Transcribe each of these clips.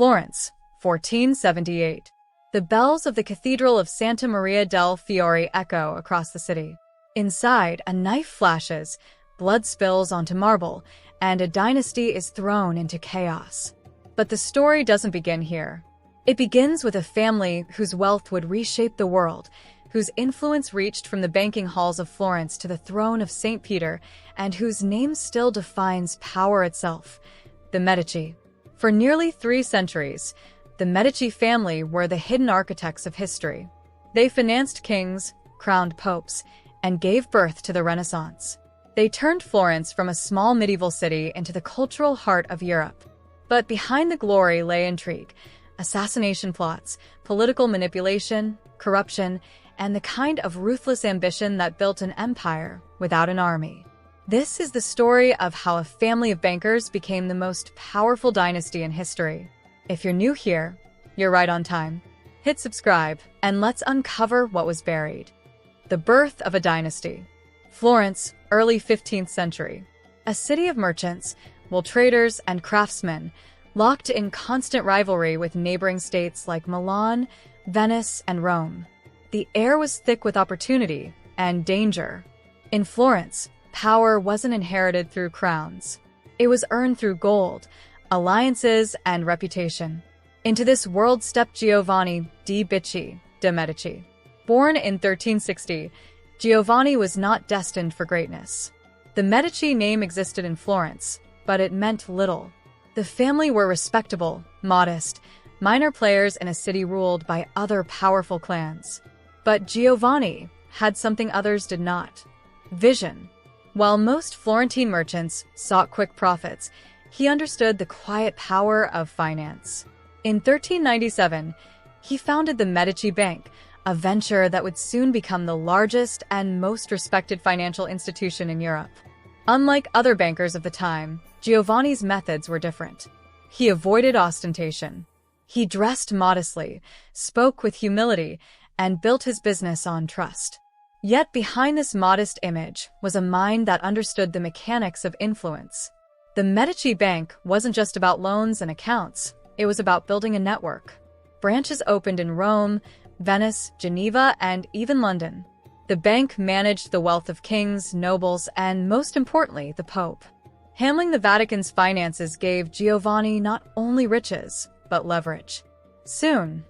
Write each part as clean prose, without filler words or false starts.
Florence, 1478. The bells of the Cathedral of Santa Maria del Fiore echo across the city. Inside, a knife flashes, blood spills onto marble, and a dynasty is thrown into chaos. But the story doesn't begin here. It begins with a family whose wealth would reshape the world, whose influence reached from the banking halls of Florence to the throne of St. Peter, and whose name still defines power itself: the Medici. For nearly 3 centuries, the Medici family were the hidden architects of history. They financed kings, crowned popes, and gave birth to the Renaissance. They turned Florence from a small medieval city into the cultural heart of Europe. But behind the glory lay intrigue, assassination plots, political manipulation, corruption, and the kind of ruthless ambition that built an empire without an army. This is the story of how a family of bankers became the most powerful dynasty in history. If you're new here, you're right on time. Hit subscribe, and let's uncover what was buried. The birth of a dynasty. Florence, early 15th century. A city of merchants, traders, and craftsmen, locked in constant rivalry with neighboring states like Milan, Venice, and Rome. The air was thick with opportunity and danger. In Florence, power wasn't inherited through crowns. It was earned through gold, alliances, and reputation. Into this world stepped Giovanni de' Medici. Born in 1360, Giovanni was not destined for greatness. The Medici name existed in Florence, but it meant little. The family were respectable, modest, minor players in a city ruled by other powerful clans. But Giovanni had something others did not: vision. While most Florentine merchants sought quick profits, he understood the quiet power of finance. In 1397, he founded the Medici Bank, a venture that would soon become the largest and most respected financial institution in Europe. Unlike other bankers of the time, Giovanni's methods were different. He avoided ostentation. He dressed modestly, spoke with humility, and built his business on trust. Yet behind this modest image was a mind that understood the mechanics of influence. The Medici Bank wasn't just about loans and accounts, it was about building a network. Branches opened in Rome, Venice, Geneva, and even London. The bank managed the wealth of kings, nobles, and most importantly, the Pope. Handling the Vatican's finances gave Giovanni not only riches, but leverage. Soon,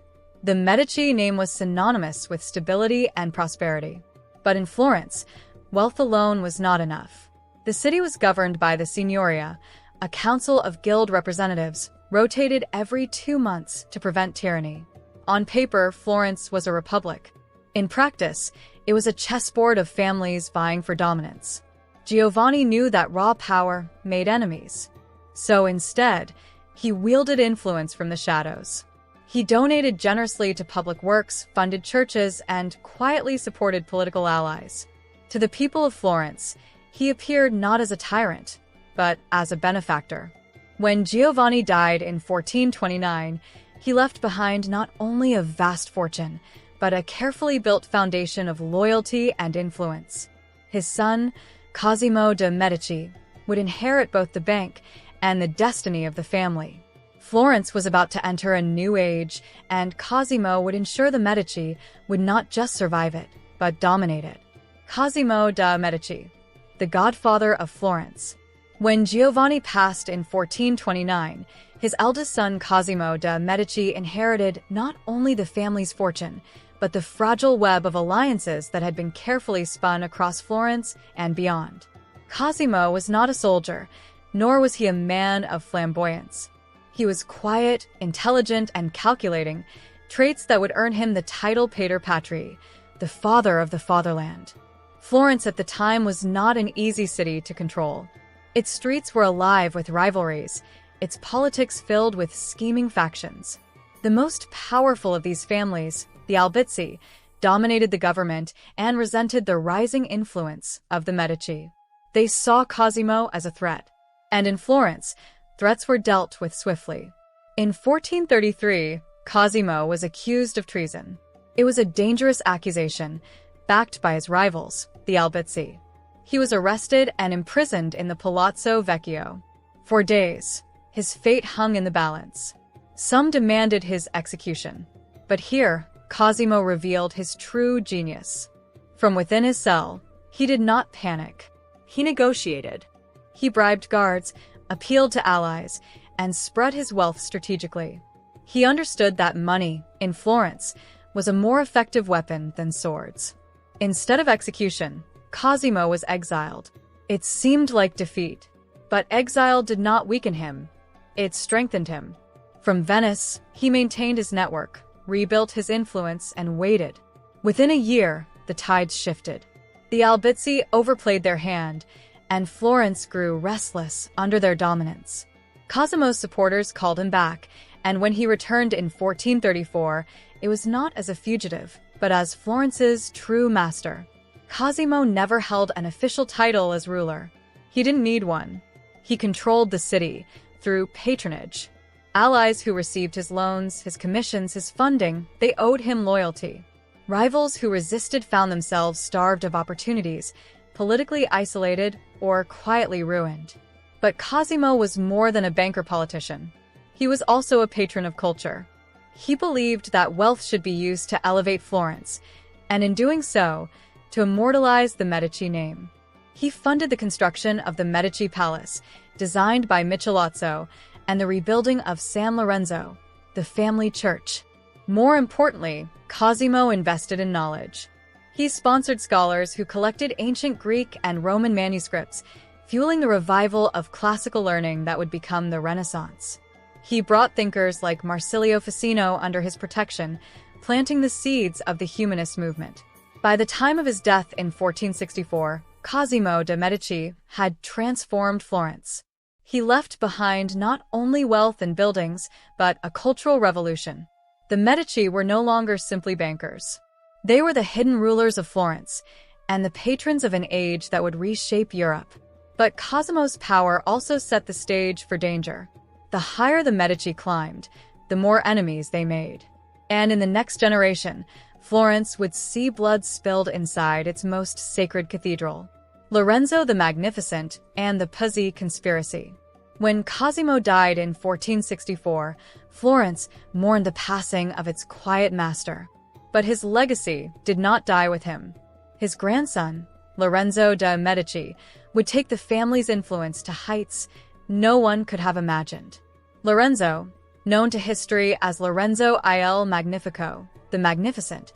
the Medici name was synonymous with stability and prosperity. But in Florence, wealth alone was not enough. The city was governed by the Signoria, a council of guild representatives, rotated every 2 months to prevent tyranny. On paper, Florence was a republic. In practice, it was a chessboard of families vying for dominance. Giovanni knew that raw power made enemies. So instead, he wielded influence from the shadows. He donated generously to public works, funded churches, and quietly supported political allies. To the people of Florence, he appeared not as a tyrant, but as a benefactor. When Giovanni died in 1429, he left behind not only a vast fortune, but a carefully built foundation of loyalty and influence. His son, Cosimo de' Medici, would inherit both the bank and the destiny of the family. Florence was about to enter a new age, and Cosimo would ensure the Medici would not just survive it, but dominate it. Cosimo de' Medici, the godfather of Florence. When Giovanni passed in 1429, his eldest son Cosimo de' Medici inherited not only the family's fortune, but the fragile web of alliances that had been carefully spun across Florence and beyond. Cosimo was not a soldier, nor was he a man of flamboyance. He was quiet, intelligent, and calculating, traits that would earn him the title Pater Patriae, the father of the fatherland. Florence at the time was not an easy city to control. Its streets were alive with rivalries, its politics filled with scheming factions. The most powerful of these families, the Albizzi, dominated the government and resented the rising influence of the Medici. They saw Cosimo as a threat, and in Florence, threats were dealt with swiftly. In 1433, Cosimo was accused of treason. It was a dangerous accusation, backed by his rivals, the Albizzi. He was arrested and imprisoned in the Palazzo Vecchio. For days, his fate hung in the balance. Some demanded his execution. But here, Cosimo revealed his true genius. From within his cell, he did not panic. He negotiated. He bribed guards, appealed to allies, and spread his wealth strategically. He understood that money, in Florence, was a more effective weapon than swords. Instead of execution, Cosimo was exiled. It seemed like defeat. But exile did not weaken him. It strengthened him. From Venice, he maintained his network, rebuilt his influence, and waited. Within a year, the tides shifted. The Albizzi overplayed their hand, and Florence grew restless under their dominance. Cosimo's supporters called him back, and when he returned in 1434, it was not as a fugitive, but as Florence's true master. Cosimo never held an official title as ruler. He didn't need one. He controlled the city through patronage. Allies who received his loans, his commissions, his funding, they owed him loyalty. Rivals who resisted found themselves starved of opportunities, politically isolated, or quietly ruined. But Cosimo was more than a banker-politician. He was also a patron of culture. He believed that wealth should be used to elevate Florence, and in doing so, to immortalize the Medici name. He funded the construction of the Medici Palace, designed by Michelangelo, and the rebuilding of San Lorenzo, the family church. More importantly, Cosimo invested in knowledge. He sponsored scholars who collected ancient Greek and Roman manuscripts, fueling the revival of classical learning that would become the Renaissance. He brought thinkers like Marsilio Ficino under his protection, planting the seeds of the humanist movement. By the time of his death in 1464, Cosimo de' Medici had transformed Florence. He left behind not only wealth and buildings, but a cultural revolution. The Medici were no longer simply bankers. They were the hidden rulers of Florence, and the patrons of an age that would reshape Europe. But Cosimo's power also set the stage for danger. The higher the Medici climbed, the more enemies they made. And in the next generation, Florence would see blood spilled inside its most sacred cathedral, Lorenzo the Magnificent and the Pizzi conspiracy. When Cosimo died in 1464, Florence mourned the passing of its quiet master. But his legacy did not die with him. His grandson, Lorenzo de' Medici, would take the family's influence to heights no one could have imagined. Lorenzo, known to history as Lorenzo il Magnifico, the Magnificent,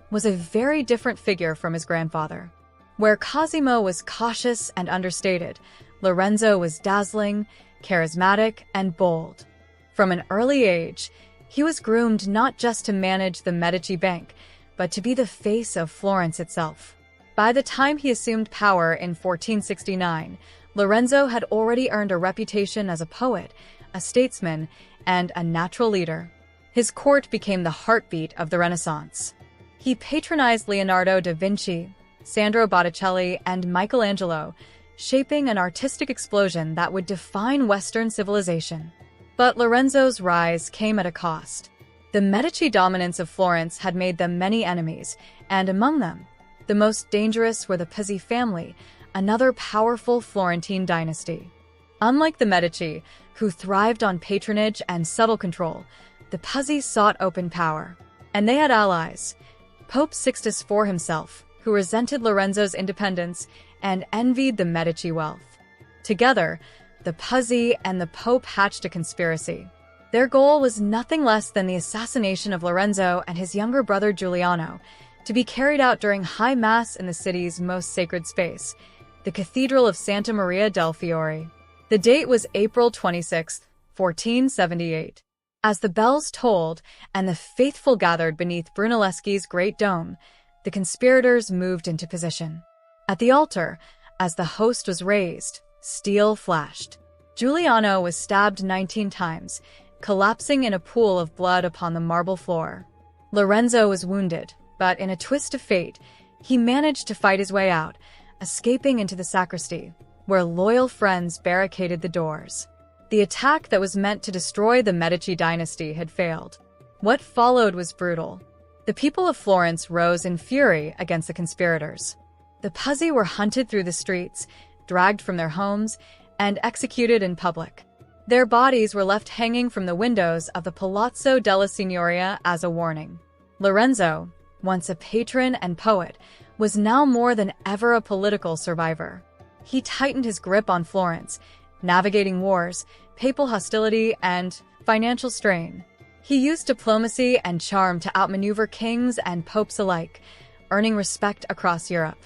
was a very different figure from his grandfather. Where Cosimo was cautious and understated, Lorenzo was dazzling, charismatic, and bold. From an early age, he was groomed not just to manage the Medici Bank, but to be the face of Florence itself. By the time he assumed power in 1469, Lorenzo had already earned a reputation as a poet, a statesman, and a natural leader. His court became the heartbeat of the Renaissance. He patronized Leonardo da Vinci, Sandro Botticelli, and Michelangelo, shaping an artistic explosion that would define Western civilization. But Lorenzo's rise came at a cost. The Medici dominance of Florence had made them many enemies, and among them, the most dangerous were the Pizzi family, another powerful Florentine dynasty. Unlike the Medici, who thrived on patronage and subtle control, the Pizzi sought open power. And they had allies. Pope Sixtus IV himself, who resented Lorenzo's independence and envied the Medici wealth. Together, the Pizzi and the Pope hatched a conspiracy. Their goal was nothing less than the assassination of Lorenzo and his younger brother Giuliano, to be carried out during High Mass in the city's most sacred space, the Cathedral of Santa Maria del Fiore. The date was April 26, 1478. As the bells tolled and the faithful gathered beneath Brunelleschi's great dome, the conspirators moved into position. At the altar, as the host was raised, steel flashed. Giuliano was stabbed 19 times, collapsing in a pool of blood upon the marble floor. Lorenzo was wounded, but in a twist of fate, he managed to fight his way out, escaping into the sacristy, where loyal friends barricaded the doors. The attack that was meant to destroy the Medici dynasty had failed. What followed was brutal. The people of Florence rose in fury against the conspirators. The Pizzi were hunted through the streets, dragged from their homes, and executed in public. Their bodies were left hanging from the windows of the Palazzo della Signoria as a warning. Lorenzo, once a patron and poet, was now more than ever a political survivor. He tightened his grip on Florence, navigating wars, papal hostility, and financial strain. He used diplomacy and charm to outmaneuver kings and popes alike, earning respect across Europe.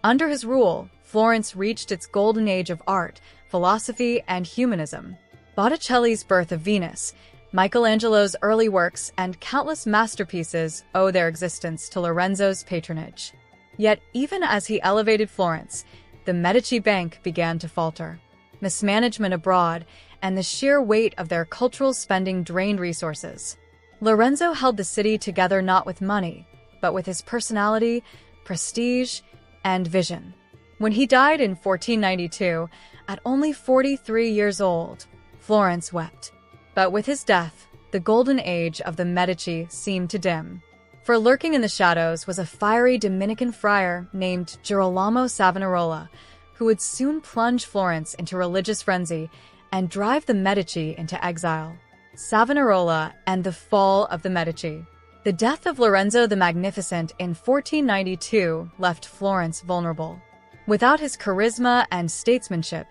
Under his rule, Florence reached its golden age of art, philosophy, and humanism. Botticelli's Birth of Venus, Michelangelo's early works, and countless masterpieces owe their existence to Lorenzo's patronage. Yet, even as he elevated Florence, the Medici Bank began to falter. Mismanagement abroad and the sheer weight of their cultural spending drained resources. Lorenzo held the city together not with money, but with his personality, prestige, and vision. When he died in 1492, at only 43 years old, Florence wept. But with his death, the golden age of the Medici seemed to dim. For lurking in the shadows was a fiery Dominican friar named Girolamo Savonarola, who would soon plunge Florence into religious frenzy and drive the Medici into exile. Savonarola and the fall of the Medici. The death of Lorenzo the Magnificent in 1492 left Florence vulnerable. Without his charisma and statesmanship,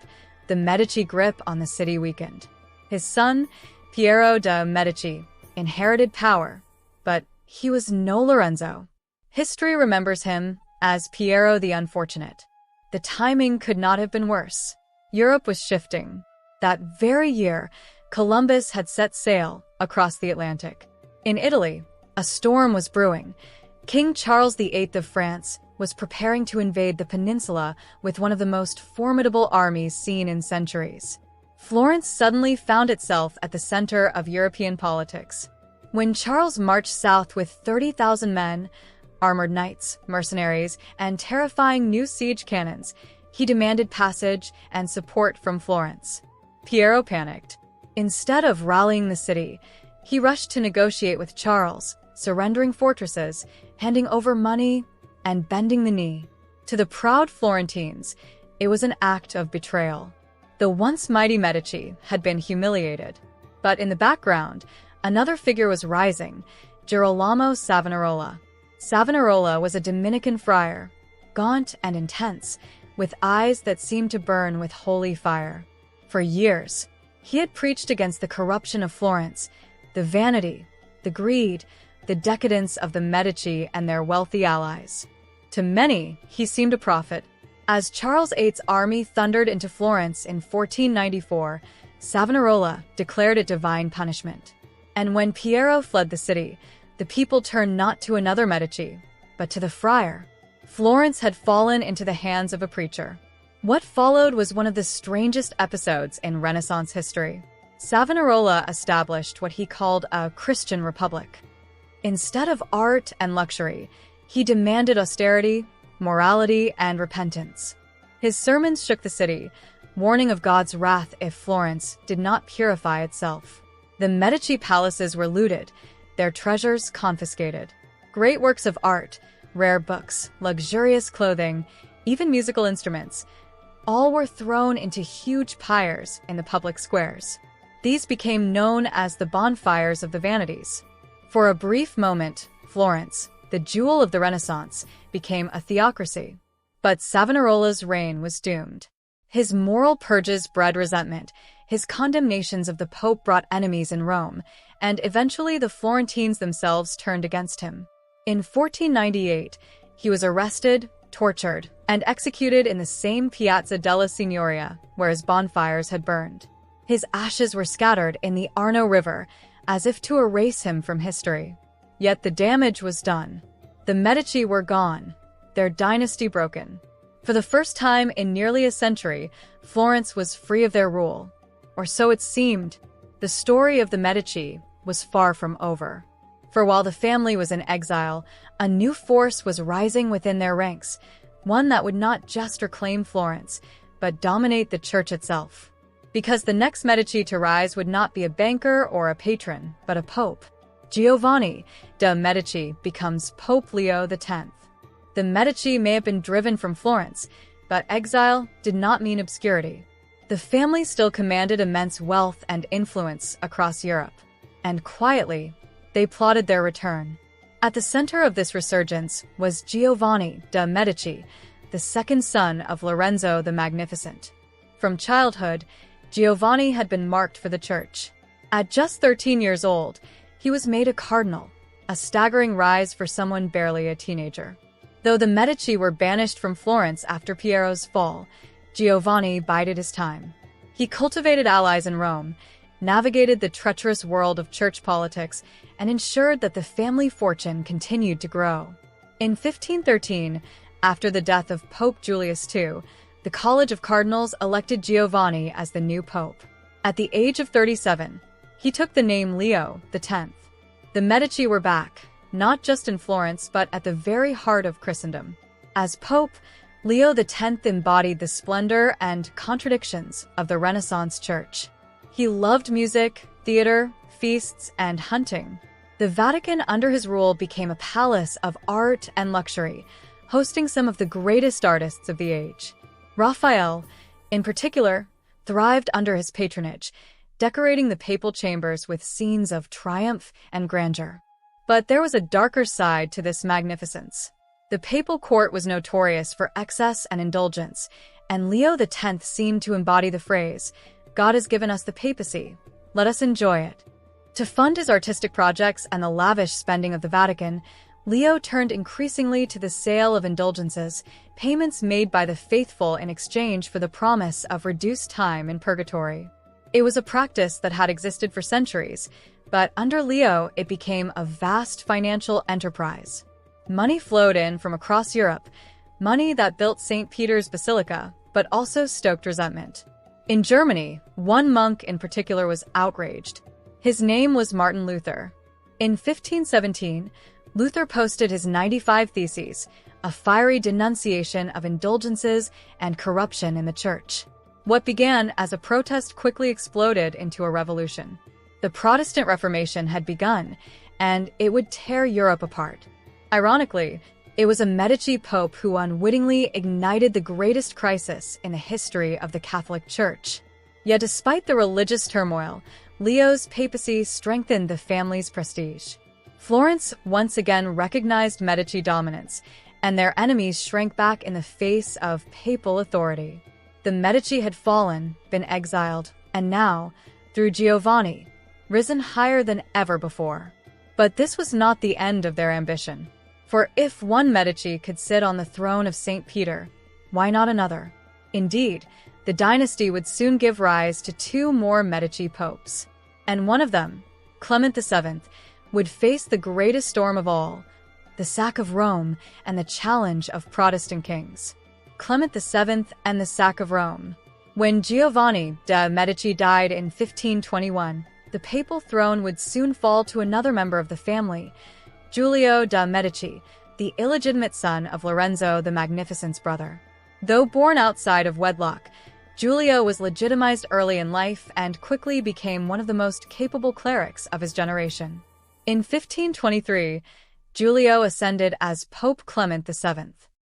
the Medici grip on the city weakened. His son, Piero de' Medici, inherited power, but he was no Lorenzo. History remembers him as Piero the Unfortunate. The timing could not have been worse. Europe was shifting. That very year, Columbus had set sail across the Atlantic. In Italy, a storm was brewing. King Charles VIII of France was preparing to invade the peninsula with one of the most formidable armies seen in centuries. Florence suddenly found itself at the center of European politics. When Charles marched south with 30,000 men, armored knights, mercenaries, and terrifying new siege cannons, he demanded passage and support from Florence. Piero panicked. Instead of rallying the city, he rushed to negotiate with Charles, surrendering fortresses, handing over money, and bending the knee. To the proud Florentines, it was an act of betrayal. The once mighty Medici had been humiliated. But in the background, another figure was rising, Girolamo Savonarola. Savonarola was a Dominican friar, gaunt and intense, with eyes that seemed to burn with holy fire. For years, he had preached against the corruption of Florence, the vanity, the greed, the decadence of the Medici and their wealthy allies. To many, he seemed a prophet. As Charles VIII's army thundered into Florence in 1494, Savonarola declared it divine punishment. And when Piero fled the city, the people turned not to another Medici, but to the friar. Florence had fallen into the hands of a preacher. What followed was one of the strangest episodes in Renaissance history. Savonarola established what he called a Christian republic. Instead of art and luxury, he demanded austerity, morality, and repentance. His sermons shook the city, warning of God's wrath if Florence did not purify itself. The Medici palaces were looted, their treasures confiscated. Great works of art, rare books, luxurious clothing, even musical instruments, all were thrown into huge pyres in the public squares. These became known as the bonfires of the vanities. For a brief moment, Florence, the jewel of the Renaissance, became a theocracy. But Savonarola's reign was doomed. His moral purges bred resentment, his condemnations of the Pope brought enemies in Rome, and eventually the Florentines themselves turned against him. In 1498, he was arrested, tortured, and executed in the same Piazza della Signoria where his bonfires had burned. His ashes were scattered in the Arno River, as if to erase him from history. Yet the damage was done. The Medici were gone, their dynasty broken. For the first time in nearly a century, Florence was free of their rule. Or so it seemed. The story of the Medici was far from over. For while the family was in exile, a new force was rising within their ranks, one that would not just reclaim Florence, but dominate the church itself. Because the next Medici to rise would not be a banker or a patron, but a pope. Giovanni de' Medici becomes Pope Leo X. The Medici may have been driven from Florence, but exile did not mean obscurity. The family still commanded immense wealth and influence across Europe, and quietly, they plotted their return. At the center of this resurgence was Giovanni de' Medici, the second son of Lorenzo the Magnificent. From childhood, Giovanni had been marked for the church. At just 13 years old, he was made a cardinal, a staggering rise for someone barely a teenager. Though the Medici were banished from Florence after Piero's fall, Giovanni bided his time. He cultivated allies in Rome, navigated the treacherous world of church politics, and ensured that the family fortune continued to grow. In 1513, after the death of Pope Julius II, the College of Cardinals elected Giovanni as the new pope. At the age of 37, he took the name Leo X. The Medici were back, not just in Florence but at the very heart of Christendom. As pope, Leo X embodied the splendor and contradictions of the Renaissance church. He loved music, theater, feasts, and hunting. The Vatican under his rule became a palace of art and luxury, hosting some of the greatest artists of the age. Raphael, in particular, thrived under his patronage, decorating the papal chambers with scenes of triumph and grandeur. But there was a darker side to this magnificence. The papal court was notorious for excess and indulgence, and Leo X seemed to embody the phrase, "God has given us the papacy, let us enjoy it." To fund his artistic projects and the lavish spending of the Vatican, Leo turned increasingly to the sale of indulgences, payments made by the faithful in exchange for the promise of reduced time in purgatory. It was a practice that had existed for centuries, but under Leo it became a vast financial enterprise. Money flowed in from across Europe, money that built St. Peter's Basilica, but also stoked resentment. In Germany, one monk in particular was outraged. His name was Martin Luther. In 1517, Luther posted his 95 Theses, a fiery denunciation of indulgences and corruption in the church. What began as a protest quickly exploded into a revolution. The Protestant Reformation had begun, and it would tear Europe apart. Ironically, it was a Medici pope who unwittingly ignited the greatest crisis in the history of the Catholic Church. Yet despite the religious turmoil, Leo's papacy strengthened the family's prestige. Florence once again recognized Medici dominance, and their enemies shrank back in the face of papal authority. The Medici had fallen, been exiled, and now, through Giovanni, risen higher than ever before. But this was not the end of their ambition. For if one Medici could sit on the throne of St. Peter, why not another? Indeed, the dynasty would soon give rise to two more Medici popes. And one of them, Clement VII, would face the greatest storm of all, the sack of Rome and the challenge of Protestant kings. Clement VII and the sack of Rome. When Giovanni de' Medici died in 1521, the papal throne would soon fall to another member of the family, Giulio de' Medici, the illegitimate son of Lorenzo the Magnificent's brother. Though born outside of wedlock, Giulio was legitimized early in life and quickly became one of the most capable clerics of his generation. In 1523, Giulio ascended as Pope Clement VII.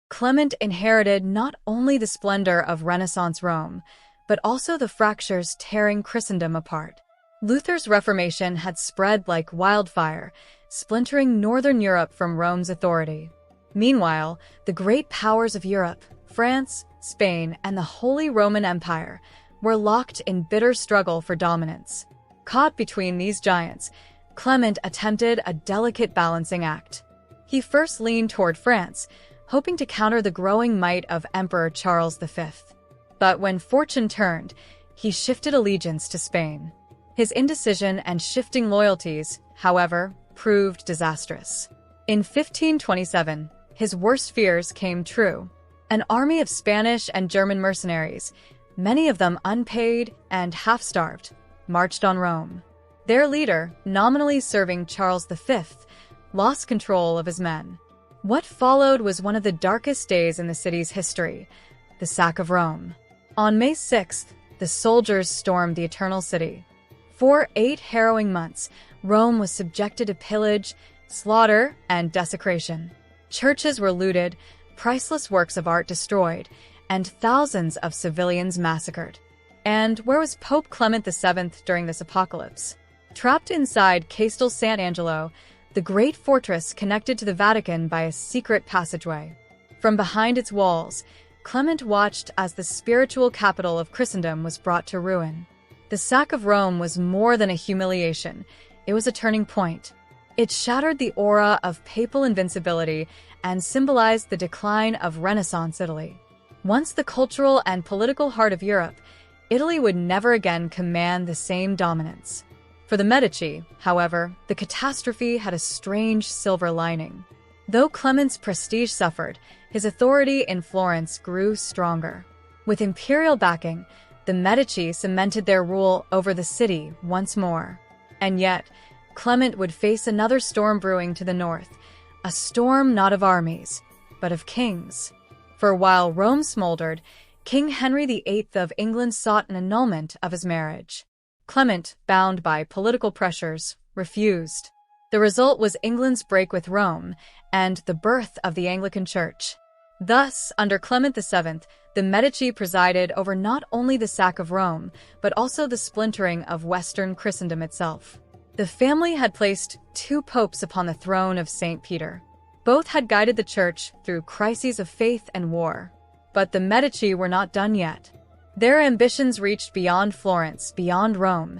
Clement inherited not only the splendor of Renaissance Rome, but also the fractures tearing Christendom apart. Luther's Reformation had spread like wildfire, splintering Northern Europe from Rome's authority. Meanwhile, the great powers of Europe, France, Spain, and the Holy Roman Empire, were locked in bitter struggle for dominance. Caught between these giants, Clement attempted a delicate balancing act. He first leaned toward France, hoping to counter the growing might of Emperor Charles V. But when fortune turned, he shifted allegiance to Spain. His indecision and shifting loyalties, however, proved disastrous. In 1527, his worst fears came true. An army of Spanish and German mercenaries, many of them unpaid and half-starved, marched on Rome. Their leader, nominally serving Charles V, lost control of his men. What followed was one of the darkest days in the city's history, the sack of Rome. On May 6th, the soldiers stormed the Eternal City. For 8 harrowing months, Rome was subjected to pillage, slaughter, and desecration. Churches were looted, priceless works of art destroyed, and thousands of civilians massacred. And where was Pope Clement VII during this apocalypse? Trapped inside Castel Sant'Angelo, the great fortress connected to the Vatican by a secret passageway. From behind its walls, Clement watched as the spiritual capital of Christendom was brought to ruin. The sack of Rome was more than a humiliation. It was a turning point. It shattered the aura of papal invincibility and symbolized the decline of Renaissance Italy. Once the cultural and political heart of Europe, Italy would never again command the same dominance. For the Medici, however, the catastrophe had a strange silver lining. Though Clement's prestige suffered, his authority in Florence grew stronger. With imperial backing, the Medici cemented their rule over the city once more. And yet, Clement would face another storm brewing to the north, a storm not of armies, but of kings. For while Rome smoldered, King Henry VIII of England sought an annulment of his marriage. Clement, bound by political pressures, refused. The result was England's break with Rome and the birth of the Anglican Church. Thus, under Clement VII, the Medici presided over not only the sack of Rome, but also the splintering of Western Christendom itself. The family had placed two popes upon the throne of St. Peter. Both had guided the Church through crises of faith and war. But the Medici were not done yet. Their ambitions reached beyond Florence, beyond Rome,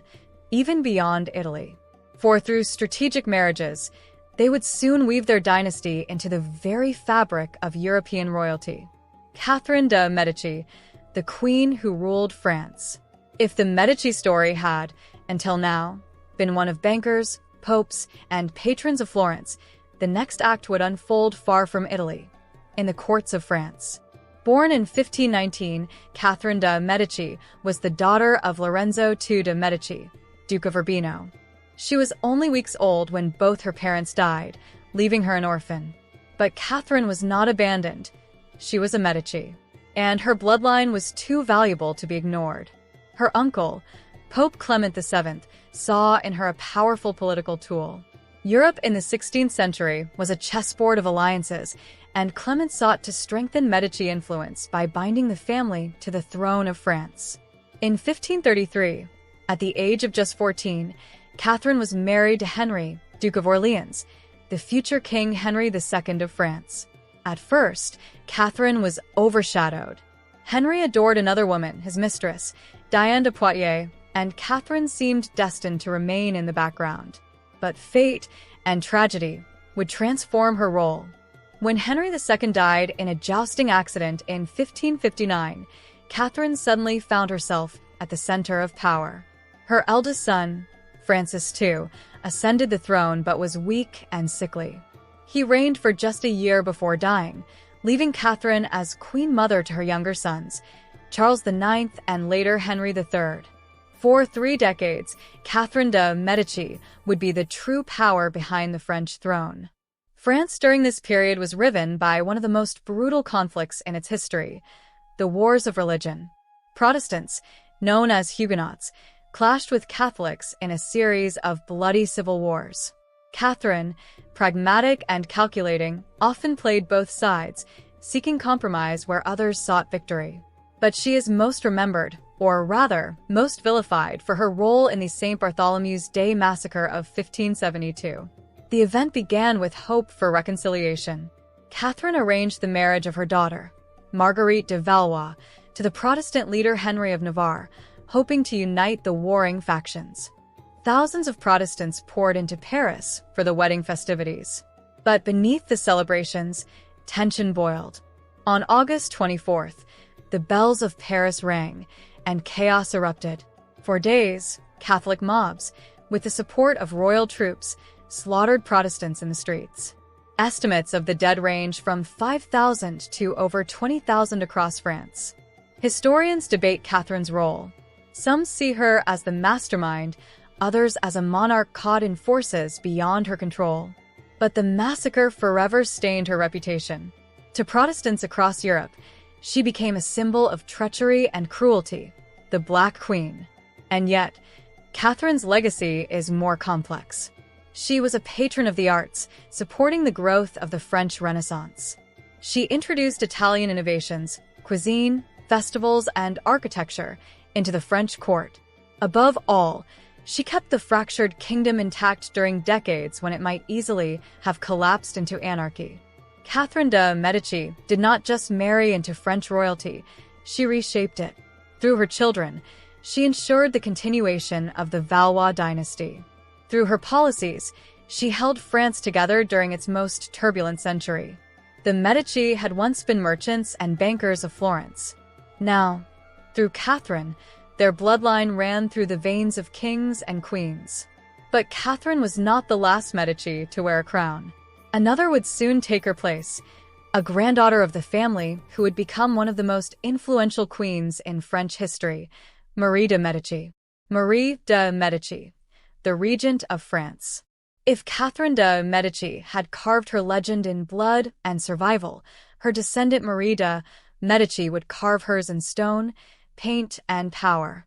even beyond Italy. For through strategic marriages, they would soon weave their dynasty into the very fabric of European royalty. Catherine de' Medici, the queen who ruled France. If the Medici story had, until now, been one of bankers, popes, and patrons of Florence, the next act would unfold far from Italy, in the courts of France. Born in 1519, Catherine de' Medici was the daughter of Lorenzo II de' Medici, Duke of Urbino. She was only weeks old when both her parents died, leaving her an orphan. But Catherine was not abandoned. She was a Medici, and her bloodline was too valuable to be ignored. Her uncle, Pope Clement VII, saw in her a powerful political tool. Europe in the 16th century was a chessboard of alliances, and Clement sought to strengthen Medici influence by binding the family to the throne of France. In 1533, at the age of just 14, Catherine was married to Henry, Duke of Orleans, the future King Henry II of France. At first, Catherine was overshadowed. Henry adored another woman, his mistress, Diane de Poitiers, and Catherine seemed destined to remain in the background. But fate and tragedy would transform her role. When Henry II died in a jousting accident in 1559, Catherine suddenly found herself at the center of power. Her eldest son, Francis II, ascended the throne but was weak and sickly. He reigned for just a year before dying, leaving Catherine as queen mother to her younger sons, Charles IX and later Henry III. For 3 decades, Catherine de' Medici would be the true power behind the French throne. France during this period was riven by one of the most brutal conflicts in its history, the Wars of Religion. Protestants, known as Huguenots, clashed with Catholics in a series of bloody civil wars. Catherine, pragmatic and calculating, often played both sides, seeking compromise where others sought victory. But she is most remembered, or rather, most vilified for her role in the St. Bartholomew's Day massacre of 1572. The event began with hope for reconciliation. Catherine arranged the marriage of her daughter, Marguerite de Valois, to the Protestant leader Henry of Navarre, hoping to unite the warring factions. Thousands of Protestants poured into Paris for the wedding festivities. But beneath the celebrations, tension boiled. On August 24th, the bells of Paris rang, and chaos erupted. For days, Catholic mobs, with the support of royal troops, slaughtered Protestants in the streets. Estimates of the dead range from 5,000 to over 20,000 across France. Historians debate Catherine's role. Some see her as the mastermind, others as a monarch caught in forces beyond her control. But the massacre forever stained her reputation. To Protestants across Europe, she became a symbol of treachery and cruelty, the Black Queen. And yet, Catherine's legacy is more complex. She was a patron of the arts, supporting the growth of the French Renaissance. She introduced Italian innovations, cuisine, festivals, and architecture, into the French court. Above all, she kept the fractured kingdom intact during decades when it might easily have collapsed into anarchy. Catherine de' Medici did not just marry into French royalty, she reshaped it. Through her children, she ensured the continuation of the Valois dynasty. Through her policies, she held France together during its most turbulent century. The Medici had once been merchants and bankers of Florence. Now, through Catherine, their bloodline ran through the veins of kings and queens. But Catherine was not the last Medici to wear a crown. Another would soon take her place, a granddaughter of the family who would become one of the most influential queens in French history, Marie de' Medici. Marie de' Medici, the regent of France. If Catherine de' Medici had carved her legend in blood and survival, her descendant Marie de' Medici would carve hers in stone, paint, and power.